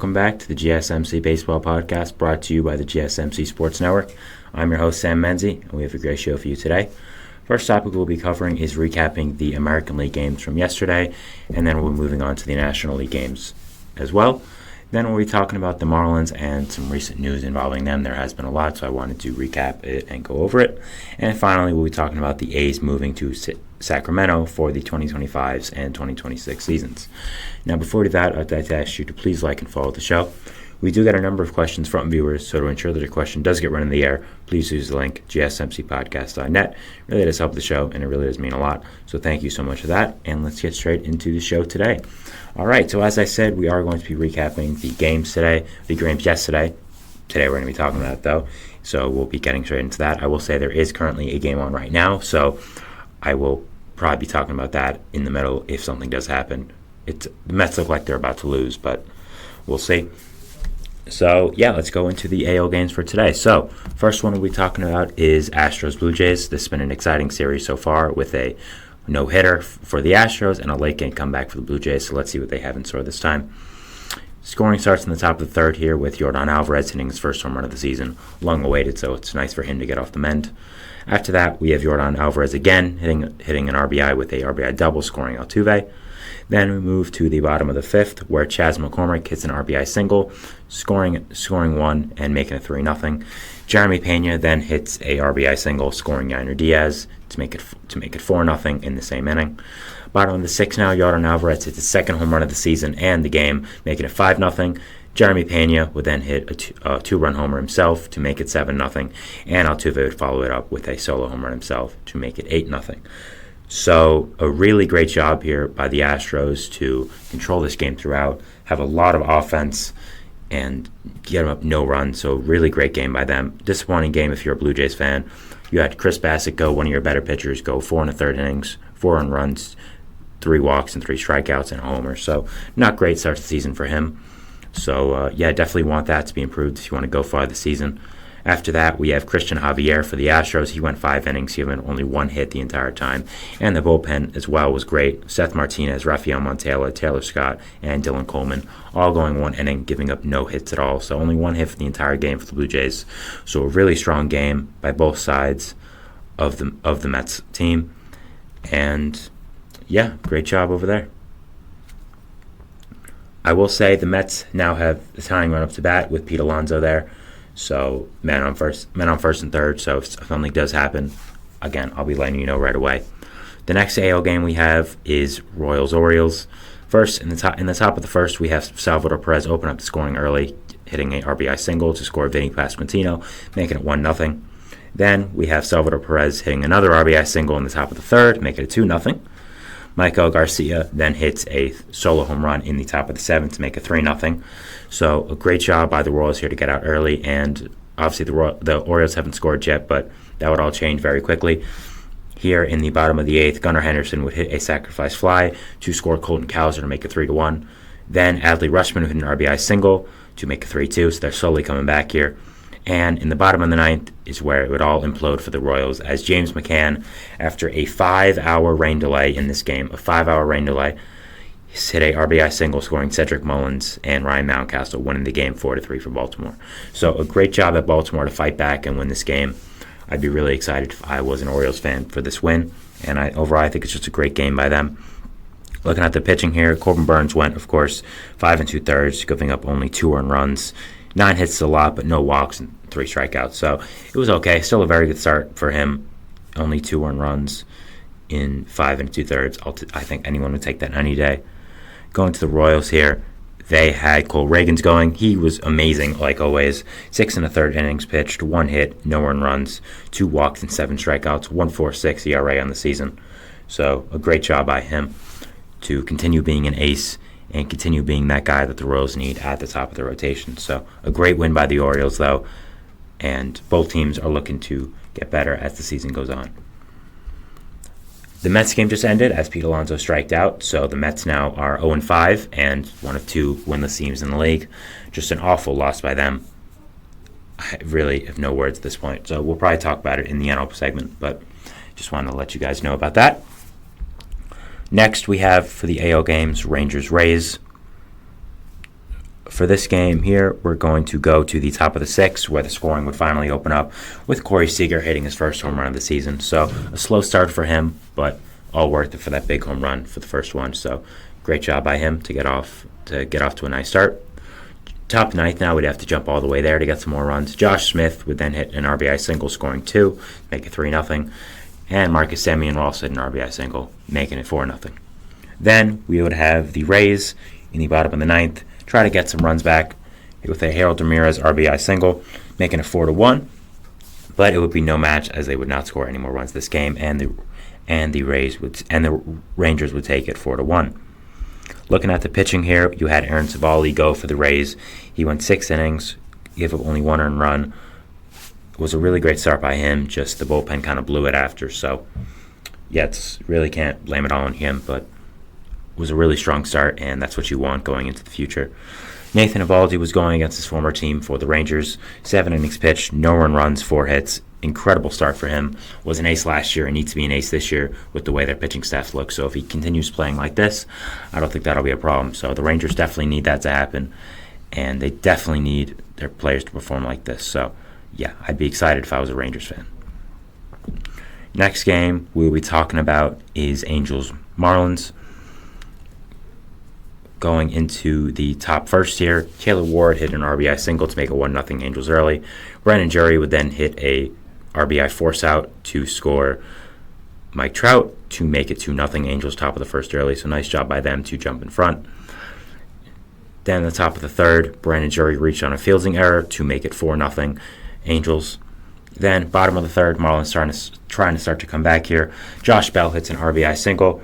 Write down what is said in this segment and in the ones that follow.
welcome back to the GSMC Baseball Podcast, brought to you by the GSMC Sports Network. I'm your host, Sam Menzie, and we have a great show for you today. First topic we'll be covering is recapping the American League games from yesterday, and then we'll be moving on to the National League games as well. Then we'll be talking about the Marlins and some recent news involving them. There has been a lot, so I wanted to recap it and go over it. And finally, we'll be talking about the A's moving to Sacramento for the 2025s and 2026 seasons. Now, before we do that, I'd like to ask you to please like and follow the show. We do get a number of questions from viewers, so to ensure that your question does get run in the air, please use the link gsmcpodcast.net. It really does help the show, and it really does mean a lot. So thank you so much for that, and let's get straight into the show today. All right, so as I said, we are going to be recapping the games yesterday. Today we're going to be talking about it, though, so we'll be getting straight into that. I will say there is currently a game on right now, so I will probably be talking about that in the middle if something does happen. The Mets look like they're about to lose, but we'll see. So, let's go into the AL games for today. So, first one we'll be talking about is Astros-Blue Jays. This has been an exciting series so far with a no-hitter for the Astros and a late-game comeback for the Blue Jays. So, let's see what they have in store this time. Scoring starts in the top of the third here with Yordan Alvarez hitting his first home run of the season. Long awaited, so it's nice for him to get off the mend. After that, we have Yordan Alvarez again hitting an RBI with a RBI double, scoring Altuve. Then we move to the bottom of the fifth, where Chas McCormick hits an RBI single, scoring one and making it 3-0. Jeremy Pena then hits a RBI single, scoring Yainer Diaz to make it 4-0 in the same inning. Bottom of the sixth now, Yordan Alvarez hits his second home run of the season and the game, making it 5-0. Jeremy Pena would then hit a two-run homer himself to make it 7-0, and Altuve would follow it up with a solo home run himself to make it 8-0. So a really great job here by the Astros to control this game throughout, have a lot of offense, and get them up no run. So really great game by them. Disappointing game if you're a Blue Jays fan. You had Chris Bassett go, one of your better pitchers, go 4 1/3 innings, 4 earned runs, 3 walks, and 3 strikeouts and a homer. So not great start to the season for him. So definitely want that to be improved if you want to go far this season. After that, we have Christian Javier for the Astros. He went 5 innings, giving only 1 hit the entire time. And the bullpen as well was great. Seth Martinez, Rafael Montella, Taylor Scott, and Dylan Coleman all going 1 inning, giving up no hits at all. So only 1 hit for the entire game for the Blue Jays. So a really strong game by both sides of the Mets team. And great job over there. I will say the Mets now have the tying run up to bat with Pete Alonso there. So men on first and third. So if something does happen, again, I'll be letting you know right away. The next AL game we have is Royals-Orioles. First, in the top of the first, we have Salvador Perez open up the scoring early, hitting a RBI single to score Vinny Pasquantino, making it 1-0. Then we have Salvador Perez hitting another RBI single in the top of the third, making it 2-0. Michael Garcia then hits a solo home run in the top of the seventh to make it 3-0. So a great job by the Royals here to get out early, and obviously the Orioles haven't scored yet, but that would all change very quickly. Here in the bottom of the eighth, Gunnar Henderson would hit a sacrifice fly to score Colton Cowser to make it 3-1. Then Adley Rutschman would hit an RBI single to make it 3-2, so they're slowly coming back here. And in the bottom of the ninth is where it would all implode for the Royals, as James McCann, after a 5-hour rain delay in this game, hit a RBI single, scoring Cedric Mullins and Ryan Mountcastle, winning the game 4-3 for Baltimore. So a great job at Baltimore to fight back and win this game. I'd be really excited if I was an Orioles fan for this win, and overall I think it's just a great game by them. Looking at the pitching here, Corbin Burns went, of course, 5 2/3, giving up only 2 earned runs. 9 hits is a lot, but no walks and 3 strikeouts. So it was okay. Still a very good start for him. Only 2 earned runs in 5 2/3. I think anyone would take that any day. Going to the Royals here, they had Cole Reagans going. He was amazing, like always. 6 1/3 innings pitched, 1 hit, no earned runs, 2 walks and 7 strikeouts, 1.46 ERA on the season. So a great job by him to continue being an ace and continue being that guy that the Royals need at the top of the rotation. So a great win by the Orioles, though, and both teams are looking to get better as the season goes on. The Mets game just ended as Pete Alonso striked out, so the Mets now are 0-5 and one of 2 winless teams in the league. Just an awful loss by them. I really have no words at this point, so we'll probably talk about it in the NL segment, but just wanted to let you guys know about that. Next, we have for the AL games, Rangers-Rays. For this game here, we're going to go to the top of the sixth, where the scoring would finally open up with Corey Seager hitting his first home run of the season. So a slow start for him, but all worth it for that big home run for the first one. So great job by him to get off to a nice start. Top ninth now, we'd have to jump all the way there to get some more runs. Josh Smith would then hit an RBI single, scoring 2, make it 3-0. And Marcus Semien will also hit an RBI single, making it 4-0. Then we would have the Rays in the bottom of the ninth try to get some runs back with a Harold Ramirez RBI single, making it 4-1. But it would be no match, as they would not score any more runs this game, and the Rangers would take it 4-1. Looking at the pitching here, you had Aaron Civale go for the Rays. He went 6 innings, gave up only 1 earned run. It was a really great start by him. Just the bullpen kind of blew it after. So, yeah, really can't blame it all on him, but it was a really strong start, and that's what you want going into the future. Nathan Eovaldi was going against his former team for the Rangers. 7 innings pitched, no earned runs, 4 hits. Incredible start for him. Was an ace last year and needs to be an ace this year with the way their pitching staff looks. So if he continues playing like this, I don't think that'll be a problem. So the Rangers definitely need that to happen, and they definitely need their players to perform like this. So, yeah, I'd be excited if I was a Rangers fan. Next game we'll be talking about is Angels-Marlins. Going into the top first here, Taylor Ward hit an RBI single to make it 1-0 Angels early. Brennan Jury would then hit a RBI force out to score Mike Trout to make it 2-0 Angels top of the first early. So nice job by them to jump in front. Then at the top of the third, Brennan Jury reached on a fielding error to make it 4-0 Angels. Then bottom of the third, Marlins trying to start to come back here. Josh Bell hits an RBI single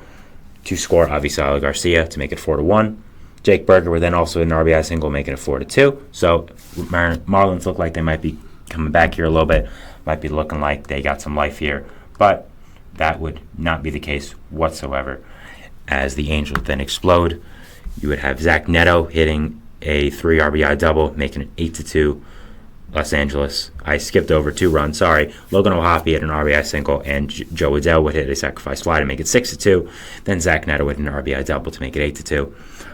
to score Avisala Garcia to make it 4-1. Jake Berger would then also hit an RBI single, making it 4-2. So Marlins look like they might be coming back here a little bit. Might be looking like they got some life here. But that would not be the case whatsoever. As the Angels then explode, you would have Zach Neto hitting a 3 RBI double, making it 8-2 Los Angeles. I skipped over 2 runs, sorry. Logan O'Hoppe hit an RBI single, and Joe Adell would hit a sacrifice fly to make it 6-2. Then Zach Neto would hit an RBI double to make it 8-2.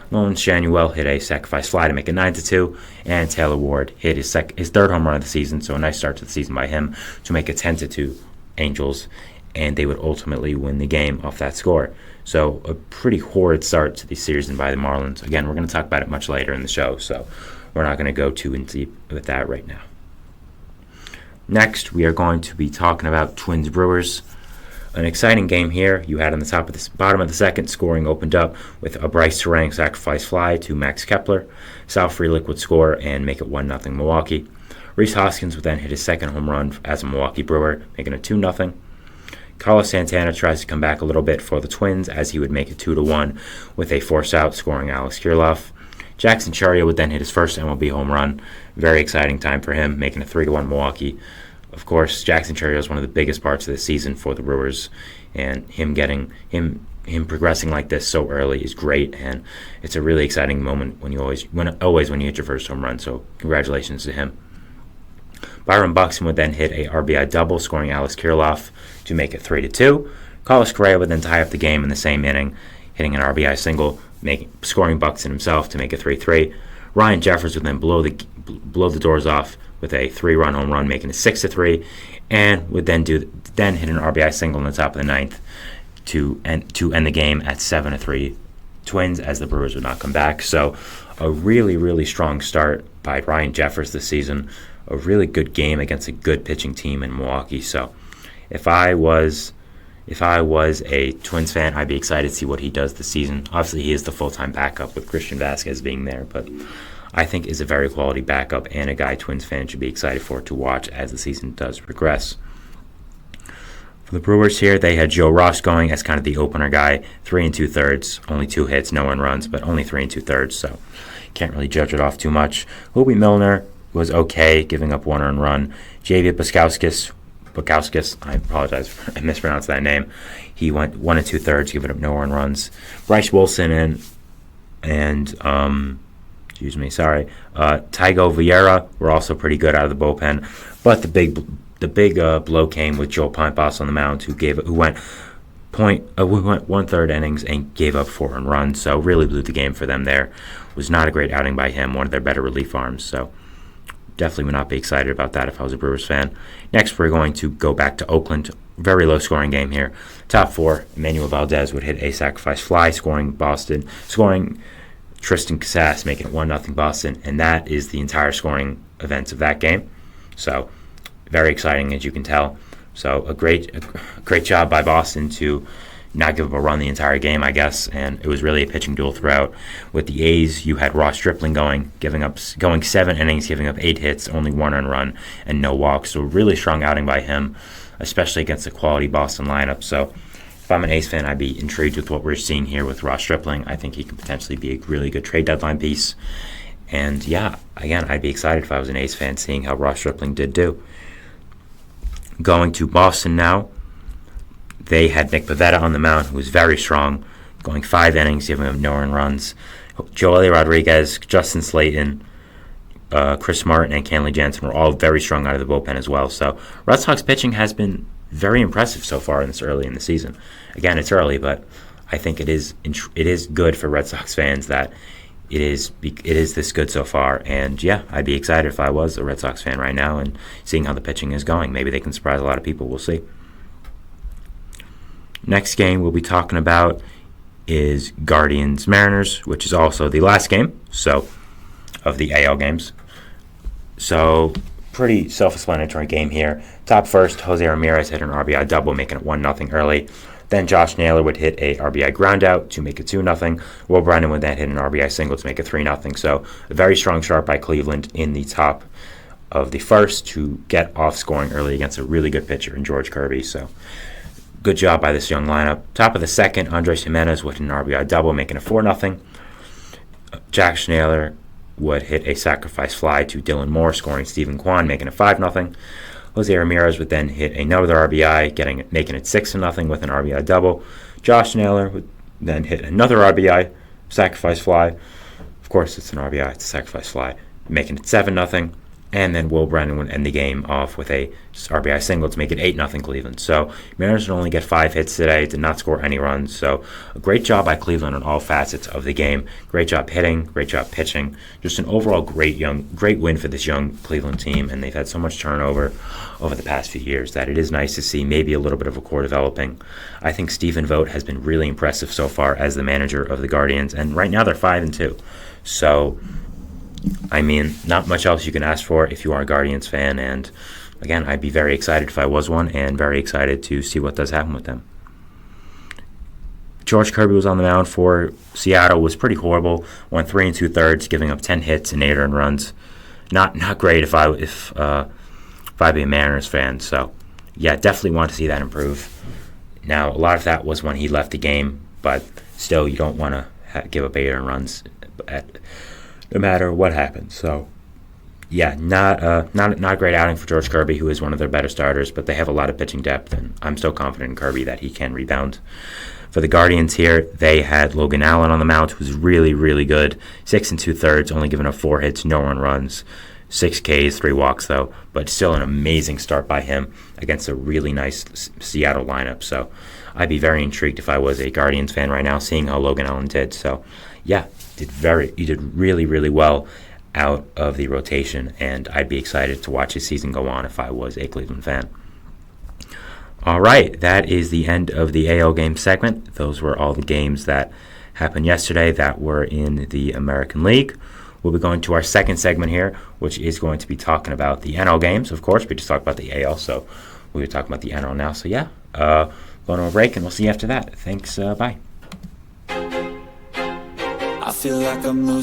Lone Shanuel hit a sacrifice fly to make it 9-2, and Taylor Ward hit his third home run of the season, so a nice start to the season by him to make it 10-2 Angels, and they would ultimately win the game off that score. So a pretty horrid start to the season by the Marlins. Again, we're going to talk about it much later in the show, so we're not going to go too in deep with that right now. Next, we are going to be talking about Twins-Brewers. An exciting game here. You had on the bottom of the second, scoring opened up with a Bryce Terang sacrifice fly to Max Kepler. Sal Frelick would score and make it 1-0 Milwaukee. Rhys Hoskins would then hit his second home run as a Milwaukee Brewer, making it 2-0. Carlos Santana tries to come back a little bit for the Twins, as he would make it 2-1 with a force out, scoring Alex Kirilloff. Jackson Chourio would then hit his first MLB home run. Very exciting time for him, making it 3-1 Milwaukee. Of course, Jackson Chourio is one of the biggest parts of the season for the Brewers, and him progressing like this so early is great, and it's a really exciting moment when you hit your first home run. So congratulations to him. Byron Buxton would then hit a RBI double, scoring Alex Kirilloff to make it 3-2. Carlos Correa would then tie up the game in the same inning, hitting an RBI single, scoring Buxton himself to make it 3-3. Ryan Jeffers would then blow the doors off with a 3-run home run, making it 6-3, and would then hit an RBI single in the top of the ninth to end the game at 7-3 Twins, as the Brewers would not come back. So a really, really strong start by Ryan Jeffers this season. A really good game against a good pitching team in Milwaukee. So if I was a Twins fan, I'd be excited to see what he does this season. Obviously, he is the full-time backup with Christian Vasquez being there, but I think is a very quality backup and a guy Twins fans should be excited for to watch as the season does progress. For the Brewers here, they had Joe Ross going as kind of the opener guy, 3 2/3, only 2 hits, no one runs, but only 3 2/3, so can't really judge it off too much. Hobie Milner was okay, giving up 1 earned run. Javier Bukauskas, I apologize if I mispronounced that name. He went 1 2/3, giving up no earned runs. Bryce Wilson and Tygo Vieira were also pretty good out of the bullpen, but the big blow came with Joe Pimpas on the mound, who We went 1/3 innings and gave up 4 earned runs, so really blew the game for them there. Was not a great outing by him, one of their better relief arms, so definitely would not be excited about that if I was a Brewers fan. Next, we're going to go back to Oakland. Very low-scoring game here. Top 4, Emmanuel Valdez would hit a sacrifice fly, scoring Tristan Casas, making it 1-0 Boston, and that is the entire scoring events of that game. So, very exciting, as you can tell. So, a great job by Boston to not give up a run the entire game, I guess, and it was really a pitching duel throughout. With the A's, you had Ross Stripling going 7 innings, giving up 8 hits, only 1 earned run, and no walks. So, really strong outing by him, especially against a quality Boston lineup. So, if I'm an A's fan, I'd be intrigued with what we're seeing here with Ross Stripling. I think he could potentially be a really good trade deadline piece. And yeah, again, I'd be excited if I was an A's fan seeing how Ross Stripling did do. Going to Boston now, they had Nick Pivetta on the mound, who was very strong, going 5 innings, giving him no earned runs. Joely Rodriguez, Justin Slayton, Chris Martin, and Kenley Jansen were all very strong out of the bullpen as well. So Red Sox pitching has been very impressive so far in this early in the season. Again, it's early, but I think it is good for Red Sox fans that it is this good so far. And yeah, I'd be excited if I was a Red Sox fan right now and seeing how the pitching is going. Maybe they can surprise a lot of people. We'll see. Next game we'll be talking about is Guardians-Mariners, which is also the last game of the AL games. So pretty self-explanatory game here. Top first, Jose Ramirez hit an RBI double, making it 1-0 early. Then Josh Naylor would hit a RBI groundout to make it 2-0. Will Brennan would then hit an RBI single to make it 3-0. So a very strong start by Cleveland in the top of the first to get off scoring early against a really good pitcher in George Kirby. So good job by this young lineup. Top of the second, Andres Jimenez would hit an RBI double, making it 4-0. Josh Naylor would hit a sacrifice fly to Dylan Moore, scoring Stephen Kwan, making it 5-0. Jose Ramirez would then hit another RBI, making it 6-0 with an RBI double. Josh Naylor would then hit another RBI sacrifice fly. Of course, it's an RBI, it's a sacrifice fly, making it 7-0. And then Will Brennan would end the game off with a RBI single to make it 8-0 Cleveland. So Mariners would only get 5 hits today, did not score any runs. So a great job by Cleveland on all facets of the game. Great job hitting, great job pitching. Just an overall great win for this young Cleveland team. And they've had so much turnover over the past few years that it is nice to see maybe a little bit of a core developing. I think Stephen Vogt has been really impressive so far as the manager of the Guardians. And right now they're 5-2. So I mean, not much else you can ask for if you are a Guardians fan, and again, I'd be very excited if I was one, and very excited to see what does happen with them. George Kirby was on the mound for Seattle, was pretty horrible, went 3 2/3, giving up 10 hits and 8 earned runs. Not great if I'd be a Mariners fan, so yeah, definitely want to see that improve. Now, a lot of that was when he left the game, but still, you don't want to give up 8 earned runs no matter what happens. So, yeah, not a great outing for George Kirby, who is one of their better starters, but they have a lot of pitching depth, and I'm so confident in Kirby that he can rebound. For the Guardians here, they had Logan Allen on the mound, who's really, really good. 6 2/3, only giving up 4 hits, no earned runs, 6 Ks, 3 walks, though, but still an amazing start by him against a really nice Seattle lineup. So I'd be very intrigued if I was a Guardians fan right now, seeing how Logan Allen did. So, yeah, he did really, really well out of the rotation, and I'd be excited to watch his season go on if I was a Cleveland fan. All right, that is the end of the AL game segment. Those were all the games that happened yesterday that were in the American League. We'll be going to our second segment here, which is going to be talking about the NL games. Of course, we just talked about the AL, so we'll be talking about the NL now. So, yeah, going to a break, and we'll see you after that. Thanks, bye. I feel like I'm losing.